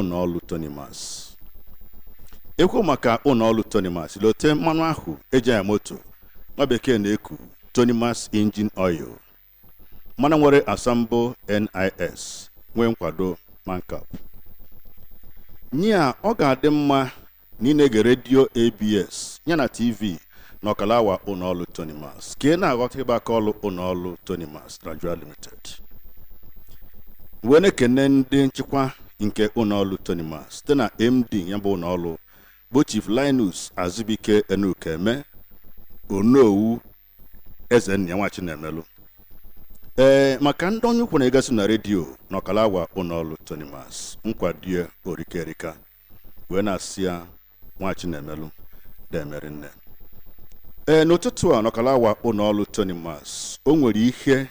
ụlọọrụ Tonimas. Ekwu maka ụlọọrụ Tonimas, lote mmanụ ahụ eji anya moto nwa bekee na-eku Tonimas engine oil. Mmanụ nwere asambo NIS, nwee nkwado mankap. Nya ọ ga-adị mma na ị na-ege redio ABS yana TV na ọkalawa ụlọọrụ Tonimas ka ị na-aghọta ịba aka ọrụ ụlọọrụ Tonimas Nigeria Limited. Wee na-ekene ndị nchịkwa nke ụlọọrụ Tonimas site na MD ya bụ ụlọọrụ bụ Chief Linus Azubike Enukeme Onowu Ezennia Nwachinemelu. Maka ndị onye ukwu na-egasị na redio na ọkalawa ụlọọrụ Tonimas nkwadie orikerika wee na-asị ya Nwachinemelu demerinne. N'ụtụtụ a n'ọkalawa ụlọọrụ Tonimas o nwere ihe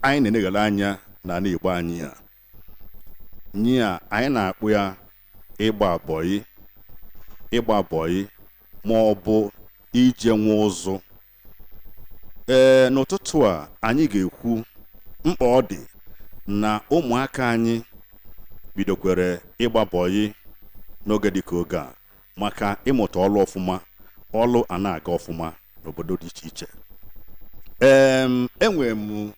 anyị na-enegala anya na Igbo anyị a. Nya anyị na-akpụ ya ịgba abọyị ma ọ bụ ije nwa ụzụ. N'ụtụtụ a anyị ga-ekwu mkpa ọ dị na ụmụaka anyị bidokwere ịgba bọyị n'oge dịka oge a maka ịmụta ọlụ ọfụma, ọlụ a na-aga ọfụma n'obodo dị iche iche. Enwere m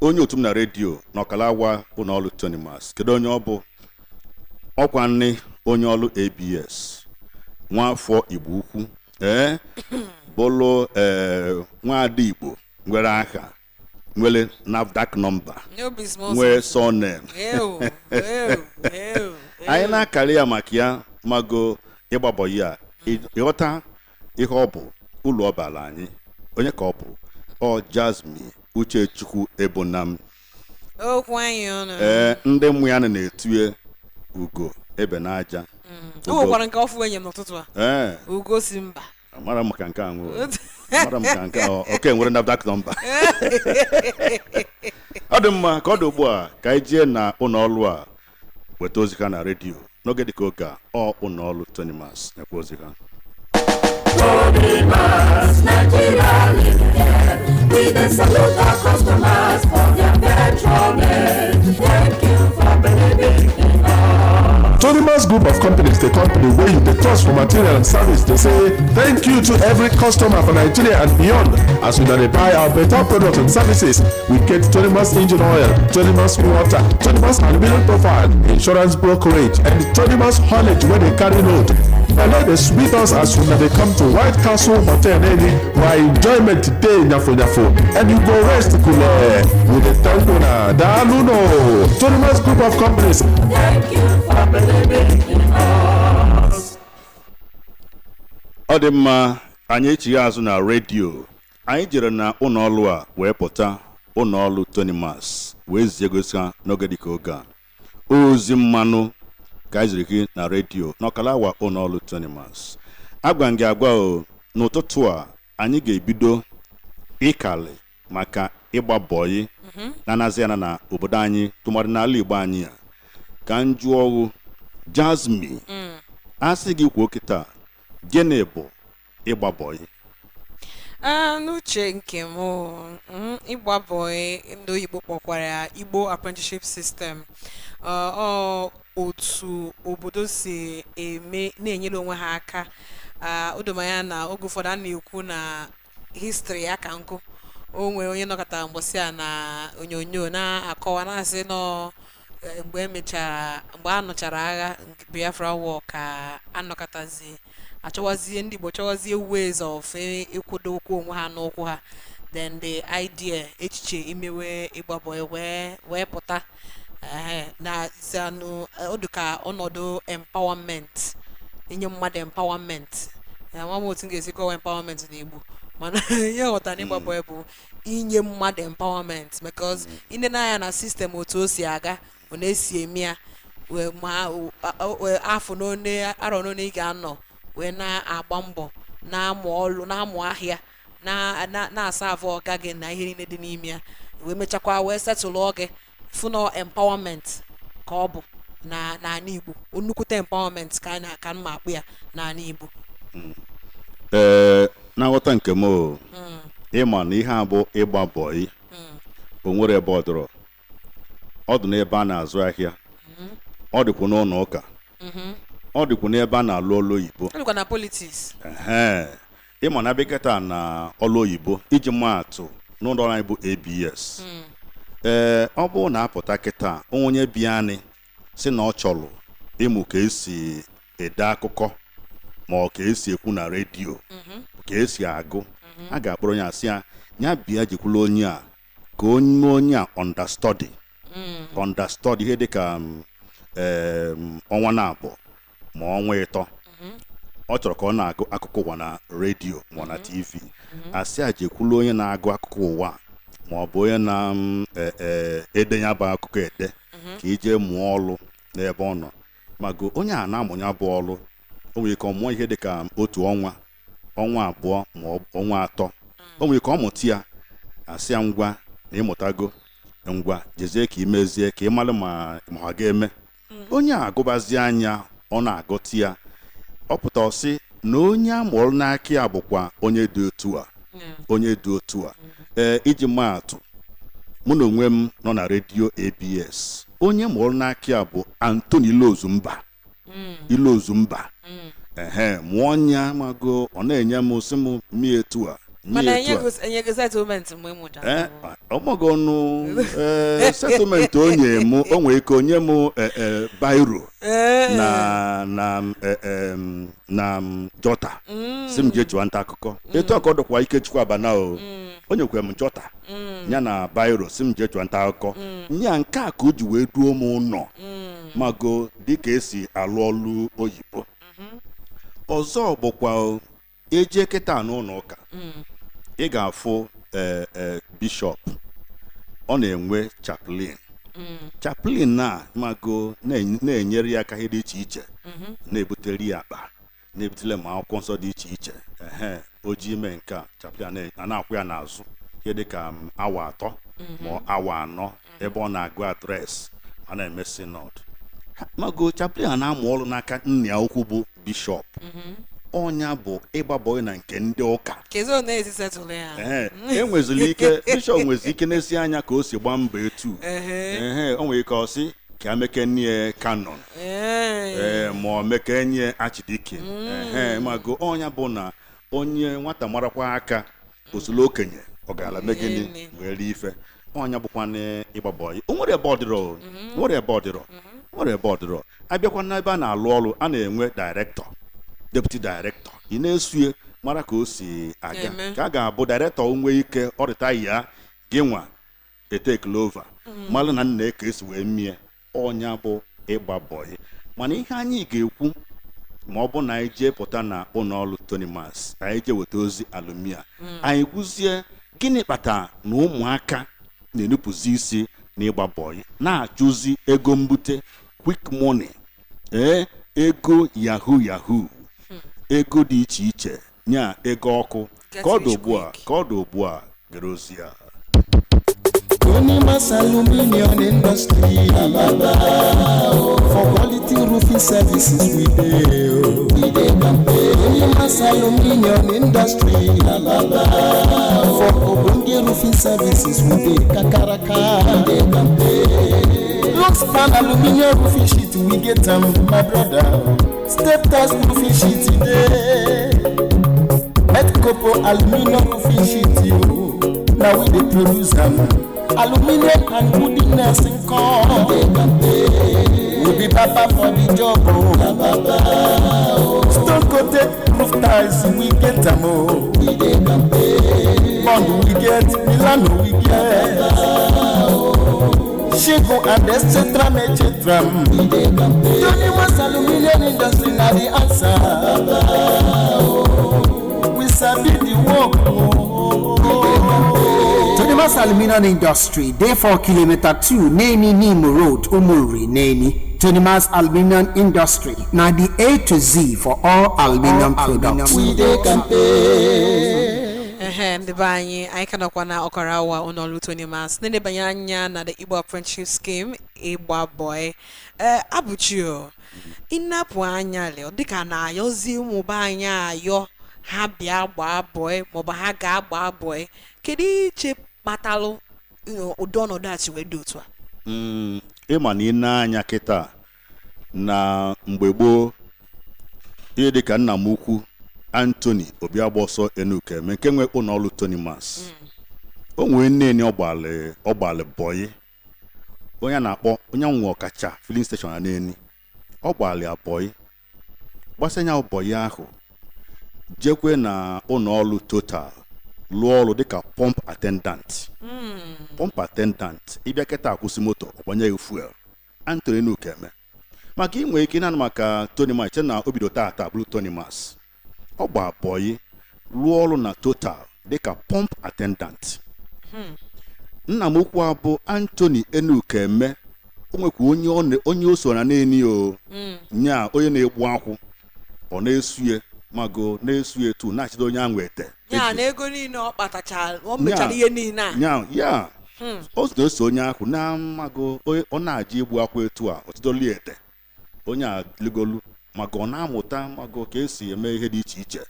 onye otu m na redio na ọkalawa ụlọọrụ Tonimas. Kedu onye ọ bụ? Ọkwa nne onye ọrụ ABS nwafọ Igbo ukwu bụlụ nwaada Igbo nwere aha, nwere NAFDAC nọmba, nwee surname. Anyị na-akarị ya maka ya mago ịgbabọ ya ịghọta ihe ọ bụ ụlọ ọbala anyị. Onye ka ọ bụ? Ọ Jasmine Uchechukwu Ebonam. Ndị mmụ ya na-etue Ugo ebe n'aja. Nwekwara nke ọfụ enye m n'ụtụtụ a. Ugo si mba. Mara maka nke ahụ. Mara maka nke ahụ. Oke nwere NAFDAC nọmba. Ọ dị mma ka ọ dị ugbu a ka anyị jee na ụlọọrụ a weta ozi ha na redio n'oge dịka oge a. Ọ ụlọọrụ Tonimas nyekwa ozi ha. Tonimas, Nigeria Limited, we dey salute our customers for their petrolage. Thank you for believing in us. Tonimas Group of Companies, the company where you trust for material and service. They say thank you to every customer for Nigeria and beyond. As we buy our better products and services, we get Tonimas engine oil, Tonimas water, Tonimas aluminum profile, insurance brokerage, and Tonimas haulage where they carry load. I know they sweet us as when they come to White Castle Hotel my enjoyment today nyafo and you go rest cool with the tankuna daluno. Tonimas Group of Companies. Thank you for believing in us. Ọ dị mma anyị echighị azụ na redio. Anyị jere na ụlọọrụ a wee pụta ụlọọrụ Tonimas wee ziegosi ha n'oge dịka oge a. Ozi mmanụ ka anyị ziri na redio n'ọkalawa ụlọọrụ Tonimas. Agwa gị agwa o n'ụtụtụ a anyị ga-ebido ịkali maka ịgba bọyị na-anazi ya na obodo anyị tụmadị n'ala Igbo anyị a. Ka njụ ọgụ Jasmine asị gị kwuo kịta gịnị bụ ịgba bọyị? N'uche nke m ịgba bọyị ndị oyibo kpọkwara ya Igbo Apprenticeship System. Otu obodo si eme na-enyere onwe ha aka. Odomanya na oge ụfọdụ a na-ekwu na history ya ka nkụ. O nwere onye nọkọta mgbọsị a na onyonyo na-akọwa na-asị nọ mgbe a nụchara agha Biafra War ka anọkọtazi achọwazie ndị Igbo chọwazie ways of ịkwụdo okwu onwe ha n'ụkwụ ha. Then the idea echiche imewe ịgbabọ wee pụta na zanụ oduka ọnọdụ empowerment, inye mmadụ empowerment. Nwa m otu ga-esi kọwa empowerment n'Igbo mana ihe ghọtara n'ịgbabọ bụ inye mmadụ empowerment because ine na-anya na sistem otu o si aga ọ na-esi eme ya afọ n'one arọ n'one ị ga-anọ wee na-agba mbọ na-amụ ọrụ na-amụ ahịa na-asa avọ ọga gị na ihe niile dị n'ime ya wee mechakwa wee setụlụ gị fụnọ empowerment ka ọ bụ n'ala Igbo. Nnukwute empowerment ka mma akpụ ya n'ala Igbo. Na nghọta nke m ịma na ihe a bụ ịgba bọyị o nwere ebe ọ dụrụ. Ọ dị n'ebe a na-azụ ahịa, ọ dịkwa n'ụlọ ụka, ọ dịkwa n'ebe a na-alụ ọlụ oyibo, ọ dịkwa na politics. ịma na beketa na ọlụ oyibo iji maatụ n'ụlọ ọrụ anyị bụ ABS. Ọ bụrụ na apụta kịta onye bịanị si na ọ chọrọ ịmụ ka esi ede akụkọ ma ọ ka esi ekwu na redio, ka esi agụ, a ga-akpọrọ ya asị ya bịa jikwula onye a ka onye a understudy ihe dịka ọnwa na-abụ ma ọnwa ịtọ. Ọ chọrọ ka ọ na-agụ akụkọ ụwa na redio ma ọ na TV, asị a jekwula onye na-agụ akụkọ ụwa ma ọ bụ onye na-ede ya bụ akụkọ ede ka ije mụọ ọlụ n'ebe ọ nọ. mago onye a na-amụ ya bụ ọlụ o nwere ike ọmụọ ihe dịka otu ọnwa abụọ ma ọnwa atọ. O nwere ike ọ mụta ya asị ya ngwa na ịmụtago ngwa jezie ka imezie ka ịmalụ ma ha ga-eme. Onye a agụbazi anya ọ na-agụta ya, ọ pụta ọsị na onye a mụrụ n'aka ya bụkwa onye dị otu a. Iji maatụ, mụ na onwe m nọ na redio ABS, onye mụrụ n'aka ya bụ Anthony Ilozumba. Mụọ nya mago ọ na-enye m sị m mie etu a. Mana enye gị settlement mgbe mụta. Ọmọgọnụ settlement onye m o nwere ike onye m bairo na jota si m jee chụọ nta akụkọ. Etu a ka ọ dịkwa Ikechukwu Abana o onye kwe m jota ya na bairo si m jee chụọ nta akụkọ. Nya nke a ka o ji wee duo m ụlọ mago dịka esi alụ ọlụ oyibo. Ọzọ bụkwa eje kịta n'ụlọ ụka, ị ga-afụ bishọp ọ na-enwe chaplain na mago na-enyere ya aka ihe dị iche iche, na-ebutere ya akpa, na-ebutere ma akwụkwọ nsọ dị iche iche. O ji ime nke a chaplain a na-akwụ ya n'azụ ihe dịka awa 3 ma awa 4 ebe ọ na-agụ adreesị a na-eme synod. Mago chaplain na-amụ ọrụ n'aka nna ya ukwu bụ bishọp. Ọnya bụ ịgbabọ na nke ndị ụka. Enwezili ike bishọp nwezi ike n'esi anya ka o si gba mbọ etu. O nwere ike ọsị ka emeke nye kanon ma ọ meke nye archdeacon. Mago ọnya bụ na onye nwata marakwa aka osulu okenye ọ gaala megini were ife. Ọnya bụkwa na ịgbabọ. O nwere ebe ọ dịrọ abịakwa n'ebe a na-alụ ọrụ, a na-enwe director, deputy director. Ị na-esue mara ka o si aga ka a ga-abụ director onwe ike ọrịta ya gị nwa etekele over malụ na nna ka esi wee mie. Ọnya bụ ịgba bọyị. Mana ihe anyị ga-ekwu ma ọ bụ na anyị jee pụta na ụlọọrụ Tonimas, anyị jee weta ozi alumia, anyị kwuzie gịnị kpatara na ụmụaka na-enupụzi isi na ịgba bọyị, na-achụzi ego mbute, quick money, ego yahoo, ego dị iche iche, nya ego ọkụ. Ka ọ dị ugbu a gere ozi ya. Tonimas Aluminium Industry, for quality roofing services we dey campaign. Tonimas Aluminium Industry, for ogbonge roofing services we dey kakaraka. Lockspan aluminium roofing sheet we get them, my brother. Step test roofing sheet today. Metcopo aluminium roofing sheet now we dey produce them. Aluminium and woodiness in corn. We be papa for the job. Stone coated roof tiles we get them. Bond we get, Milano we get. Chico and etc. Tonimas Aluminium Industry na the answer. We sabi the work. Tonimas Aluminium Industry, therefore kilometer 2, Neni Nimo Road, Umuri, Neni. Tonimas Aluminium Industry, now the A to Z for all aluminium products. We dey campaign. Ndị be anyị kanakwa na Okarawa ụlọọrụ Tonimas na-edebanye anya na the Igbo Apprenticeship Scheme Igba boy. Abụchio ịnapụ anya leo dịka na ayọzi ụmụba anya ayọ ha bịa gbaa boy maọbụ ha ga-agba boy. Kedu iche kpatalụ ụdị ọnọdụ a chi wee dị otu a? Ịma na ị na-anya kịta na mgbe gboo ihe dịka nna m ukwu Anthony Obiagboso Enukeme nke nwe ụlọọrụ Tonimas o nwee nne ọgbalị bọyị onye na-akpọ onye nwe ọkacha filling station na Neni ọgbalị abọyị gbasanya bọyị ahụ jekwe na ụlọọrụ Total lụọ ọrụ dịka pump attendant ịbịa kịta akwụsị moto ọgbanye fuel Anthony Enukeme maka inwe ike na maka Tonimas che na obido tata bụrụ Tonimas ọ gba bọyị lụọ ọrụ na Total dịka pump attendant nna m ukwu abụ Anthony Enukeme o nwekwa onye o so na Neni o nya onye na-egbu akwụ ọ na-esue mago na-esue tu na-achịdo onye ahụ ete ya na ego niile ọ kpatachara o mechara ihe niile a ya o so onye ahụ na mago ọ na-aji igbu akwụ etu a otidoli ete onye a ligolu maka ọ na-amụta mago ka esi eme ihe dị iche iche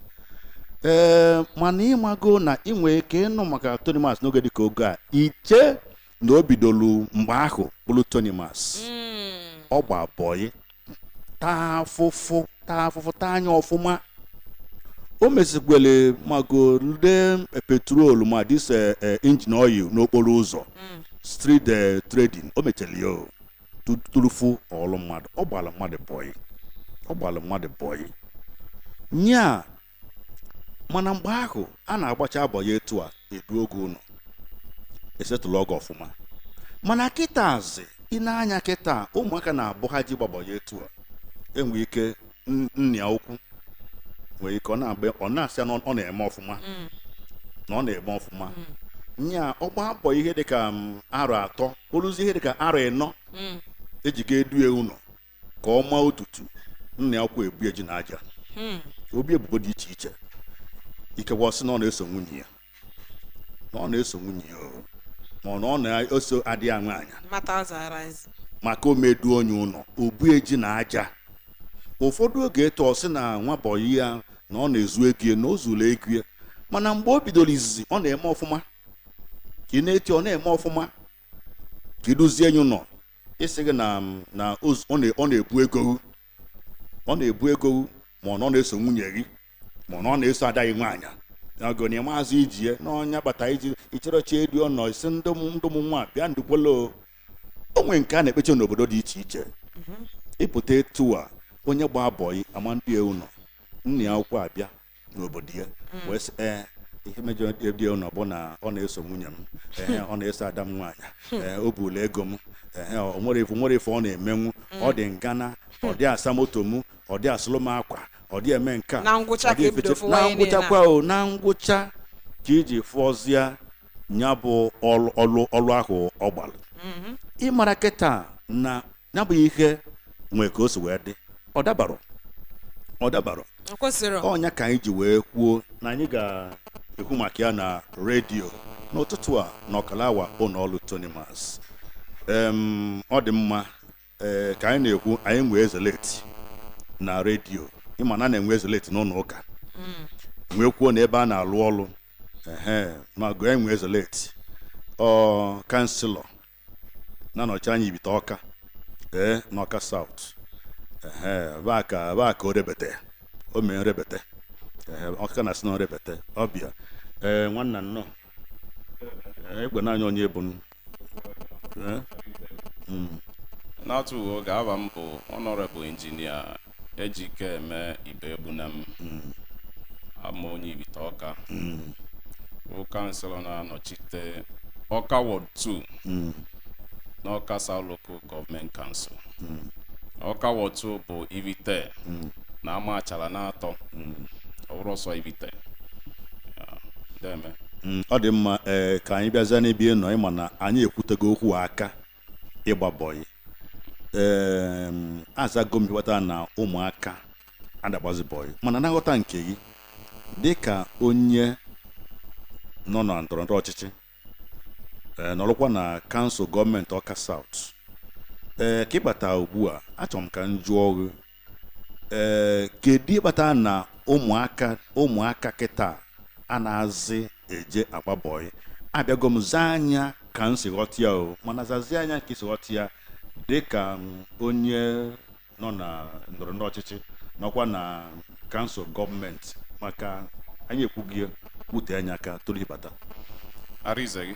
mana ịmago na inwe ike ịnụ maka Tonimas n'oge dịka oge a iche na o bidolu mgbe ahụ bụrụ Tonimas ọ gba bọyị taa afụfụ taa anya ọfụma o mesikwele mago nde petrol ma dis engine oil n'okporo ụzọ street trading o mechara ya turufu ọlụ mmadụ ọ gbala mmadụ bọyị nya mana mgbe ahụ a na-agbacha abọyị etu a edu oge ụlọ esetụlụ ọgụ ọfụma mana kịta azị ị na-anya kịta ụmụaka na-abụ ha ji gbabọyị etu a enwe ike nna ukwu nwere ike ọ na-asị na ọ na-eme ọfụma nya ọgba abọ ihe dịka arọ atọ oluzi ihe dịka arọ ịnọ ejiga edue ụlọ ka ọ maa otutu nna ukwu ebu eji na aja obi ebubo dị iche iche ikewa ọsị na ọ na-eso nwunye ya ma ọ na-eso adịghị aṅụ anya maka o medu onye ụlọ obu eji na aja ụfọdụ oge etu ọsị na nwa bọyị ya na ọ na-ezu ego na o zuru ego ya mana mgbe o bidoro izizi ọ na-eme ọfụma ka ị na-eti ọ na-eme ọfụma ka iduzie enyi ụlọ isi gị na ọ na-ebu ego ma ọ na-eso nwunye gị ma ọ na-eso adaghị nwaanyị agoni maazị iji ya na ọnya bata iji icherecha edu ọnọ isi ndị ụmụ nwa bịa ndukwelo onwe nke a na-ekpeche n'obodo dị iche iche ịpụta etu a onye gba bọyị ama ndị ụlọ nna ya akwụkwọ abịa n'obodo ya wee sị ihe mejọ dị ụlọ bụ na ọ na-eso nwunye m ọ na-eso ada m nwaanyị o buru ego m o nwere ife ọ na-emenwu ọ dị ngana ọ dị asa moto m ọ dị asụlụ m akwa ọ dị eme nke na ngwụcha na ngwụcha ka iji fụọzie nya bụ ọlụ ahụ ọ gbalụ ịmara kịta na ya bụ ihe nwee ka o si wee dị ọ dabara ọnya ka anyị ji wee kwuo na anyị ga-ekwu maka ya na redio n'ụtụtụ a n'ọkalawa ụlọọrụ Tonimas ọ dị mma ka anyị na-ekwu anyị nwee ezeleti na redio ịma na na-enwe ezeleti n'ụlọ ụka nwee kwuo na ebe a na-alụ ọrụ ma gụọ enwe ezeleti kanselọ na-anọchi anya Ibite Ọka n'Ọka South baka o rebete o mee nrebete Ọka na si na nrebete ọbịa nwanna nnọọ egbe n'anya onye bụ n'atụ oge aba m bụ Honorable Engineer Ejikeme Ibegbunam ama onye Ibite Ọka bụ kanselọ na-anọchite Ọka Ward 2 n'Ọka South Local Government Council. Ọka Ward 2 bụ Ibite na Amachala na atọ ọbụrụ ọsọ Ibite deme ọ dị mma ka anyị bịazie n'ebe nọ ịma na anyị ekwutego okwu aka ịgba bọyị azago m ịghọta na ụmụaka adagbazi bọyị mana na nghọta nke gị dịka onye nọ na ndọrọndọrọ ọchịchị nọrọkwa na kansụl gọọmenti Ọka South ka ịbata ugbu a achọrọ m ka m jụọ gị kedu ịkpata na ụmụaka kịta a na-azị eje agba bọyị abịago m zaa anya ka m si ghọta ya mana zazie anya ka isi ghọta ya dịka onye nọ na ndọrọndọrọ ọchịchị nọkwa na kansụl gọọmenti maka anyị ekwughị wute anya aka tụrụ ịbata Arize gị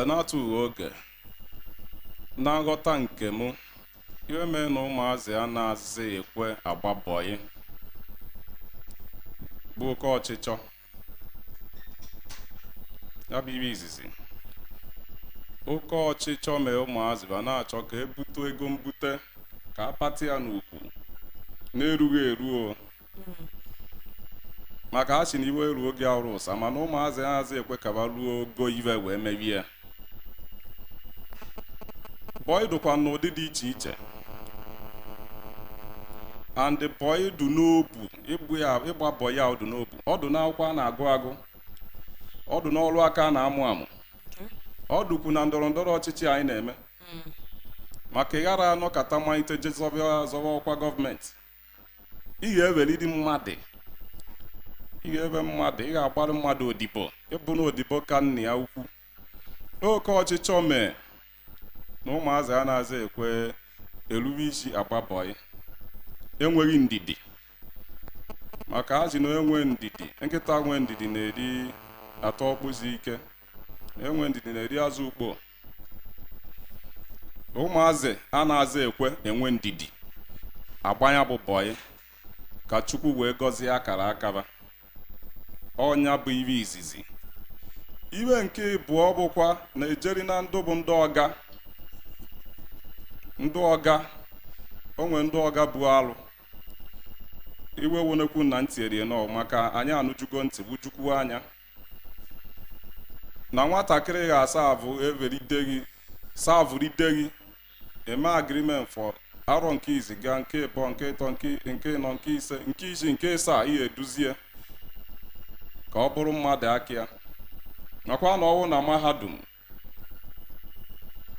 na-atụghị oge na nghọta nke m ihe mee na ụmụazị a na-azị ekwe agba bọyị bụ oke ọchịchọ ya bụ ibe izizi oke ọchịchọ mee ụmụazị ba na-achọ ka ebute ego mbute ka apati ya n'ukwu na-erughị eruo maka ha si na iwe eruo oge ọrụ ụsa mana ụmụazị hazi ekwe ka ba ruo ogo iwe wee merie ya bọyị dụkwa n'ụdị dị iche iche and bọyị dụ n'obu ịgba bọyị a ọdụ n'obu ọdụ n'akwụkwọ a na-agụ agụ ọdụ n'ọrụ aka a na-amụ amụ ọdụkwu na ndọrọ ndọrọ ọchịchị anyị na-eme maka ịghara anọkata malite je zọwa ọkwa gọọmenti ị ga-ewelidi mmadụ ị ga-ebe mmadụ ị ga-agbara mmadụ odibo ịbụ na odibo ka nna ya ukwu oke ọchịchọ mee na ụmụazị a na-aza ekwe erube isi agba bọyị enweghị ndidi maka ha ji na enwe ndidi nkịta nwe ndidi na-eri atọ ọkpụzi ike enwe ndidi na-eri azụ ukpo ụmụazị a na-aza ekwe enwe ndidi agbanya bụ bọyị ka Chukwu wee gọzie akara akaba ọnya bụ ibe izizi iwe nke ịbụọ bụkwa na ejeri na ndụ bụ ndị ọga onwe ndị ọga bụ alụ iwe wonekwu na ntị erie nọ maka anyị anụjugo ntị bujukwu anya na nwatakịrị ga-asa avụ everideghi savụrideghi eme agreement for arọ nke iziga nke ịbụọ nke ịtọ nke ịnọ nke ise nke isii nke ịsaa ihe eduzie ka ọ bụrụ mmadụ aka ya nakwa na ọwụ na mahadum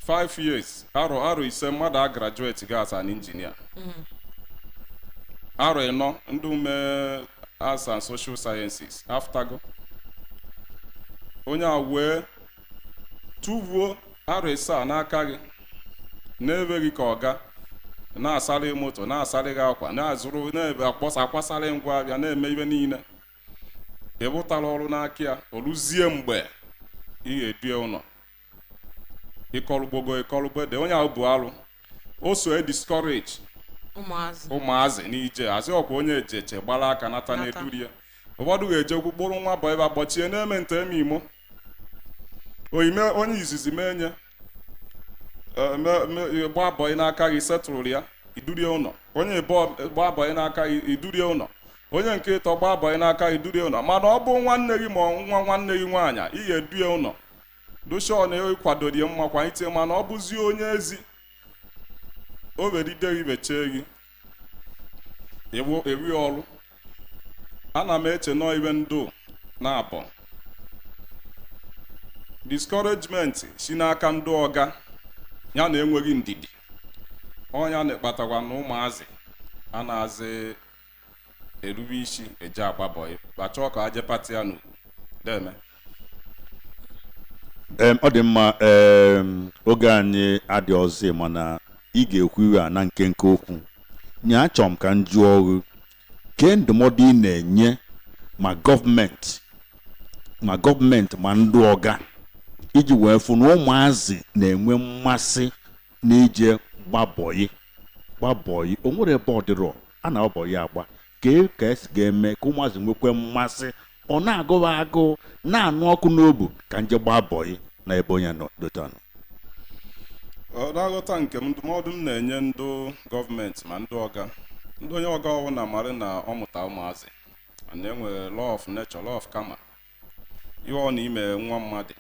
5 years arọ ise mmadụ a graduate ga asa an injinia arọ ịnọ ndị ume arts and social sciences aftago onye a wee tụvuo arọ isaa n'aka gị na-ebeghị ka ọga na-asarị moto na-asarị gị akwa na-azụrụ na-ebe akwasarị ngwa abịa na-eme ibe niile ịbụtara ọrụ n'aka ya oluzie mgbe ihe edue ụlọ ịkọlụgbo de onye ahụ bụ alụ o so discourage ụmụazị n'ije azị ọkwa onye ejeche gbara aka nata na-eduri ya ụfọdụ ga-eje kpụrụ nwa bọ ebe agbochie na-eme nte eme imo oyime onye izizi menye gba bọyị n'aka gị setụrụ ya idurie ụlọ onye gba bọyị n'aka gị idurie ụlọ onye nke ịtọ gba bọyị n'aka gị idurie ụlọ mana ọ bụ nwanne gị ma nwa nwanne gị nwaanyị ị ga-edue ụlọ doshon kwadori mma kwanyite mana ọ bụzie onye ezi o veride gị bechee gị ewi ọrụ ana m eche nọ iwe ndụ na-abọ discouragement si n'aka ndị ọga ya na enweghị ndidi ọnya na-ekpatakwa na ụmụazị a na-azị erube isi eje agbabọyị bachọọ ka aje pati ya n'ugwu deme ọ dị mma oge anyị adị ọzọ mana ị ga-ekwu iwe a na nkenke okwu nye achọrọ m ka m jụọ ọrụ ke ndụmọdụ ị na-enye ma gọọmenti ma ndị ọga iji wee fụ na ụmụazị na-enwe mmasị n'ije gbabọyị o nwere ebe ọ dịrọ a na-agbabọyị agba ka esi ga-eme ka ụmụazị nwekwe mmasị ọ na-agụwa agụụ na-anụ ọkụ n'obu ka nje gbabọyị na ebe onye nọ dotanụ n'aghọta nke m ndụmọdụ m na-enye ndị gọọmenti ma ndị ọga ndị onye ọga ọwụ na amarị na ọ mụta ụmụazị na enwere law of nature law of karma ihe ọ na ime nwa mmadụ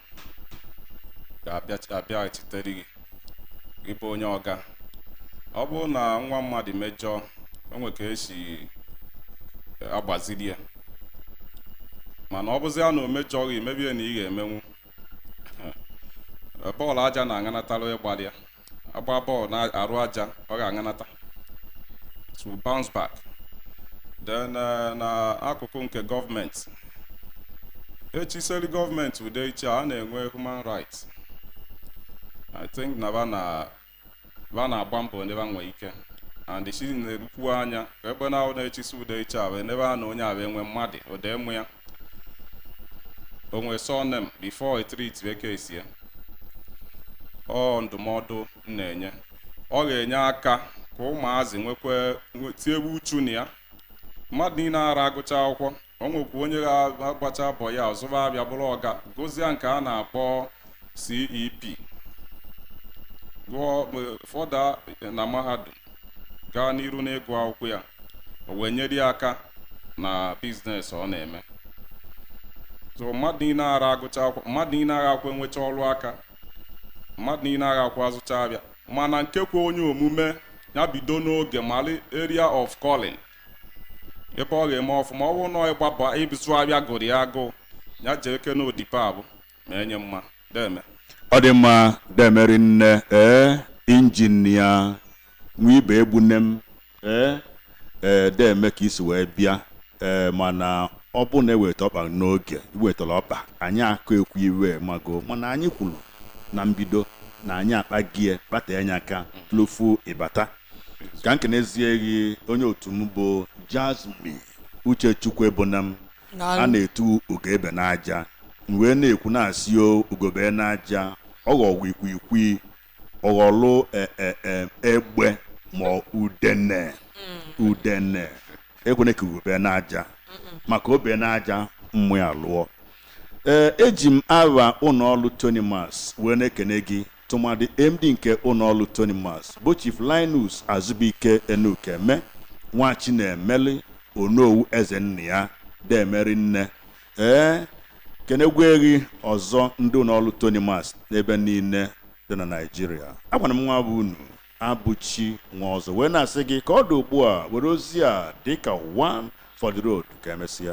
ga-abịa echitere gị ịbụ onye ọga ọ bụrụ na nwa mmadụ mejọọ onwe ka esi agbaziri ya mana ọ bụzi ya na o mejọghị mebie na ị ga-emenwu bọọlụ aja na-aṅanatara ịgbalị ya agba bọọlụ na-arụ aja ọ ga-aṅanata to bounce back then na akụkụ nke gọọmenti echiseri gọọmenti ude iche a na-enwe human rights I think na ba na-agba mbọ n'ebe a nwee ike and si na-erukwu anya ebe na na-echisi ude iche ahụ n'ebe a na onye ahụ enwe mmadụ odemụ ya onwe surname before a treat case ya ọ ndụmọdụ na-enye ọ ga-enye aka ka ụmụazị nwekwe tiegbu uchu na ya mmadụ niile ara agụcha akwụkwọ o nwekwa onye ga-agbacha abọ ya ọzụba abịa bụrụ ọga gozie nke a na-akpọ CEP gụọ fọda na mahadum gaa n'iru n'ịgụ akwụkwọ ya o wee nyere ya aka na biznes ọ na-eme so mmadụ niile ara agụcha akwụkwọ mmadụ niile agha akwa enwecha ọrụ aka mmadụ niile agha akwa azụcha abịa mana nkekwa onye omume ya bido n'oge mali area of calling ebe ọ ga-eme ọfụma ọ bụrụ na ịgbaba ịbụzụ abịa gụrụ ya agụ ya jee eke n'odipa abụ ma enye mma deme ọ dị mma demeri nne injinia nwibe egbune m deme ka isi wee bịa mana ọ bụ na eweta ọkpa n'oge iwetara ọkpa anyị akụ ekwu iwe mago mana anyị kwuru na mbido na anyị akpagie kpata anya aka tlofu ịbata ka nke n'ezie gị onye otu m bụ Jasmine Uchechukwu Ebonam a na-etu ugebe n'aja wee na-ekwu na-asị ugobe n'aja ọghọgwụ ikwiikwi ọghọlụ egbe ma udene ekwene ka ugobe n'aja maka obe n'aja mmụ ya lụọ eji m aha ụlọọrụ Tonimas wee na-ekene gị tụmadị MD nke ụlọọrụ Tonimas bụ Chief Linus Azubike Enukeme nwa Chinemeli Onowu eze nna ya demeri nne kenegweghi ọzọ ndị ụlọọrụ Tonimas n'ebe niile dị na Naịjirịa agwara m nwa bụ unu abụchi nwa ọzọ wee na-asị gị ka ọ dị ugbu a were ozi a dịka one for the road ka emesịa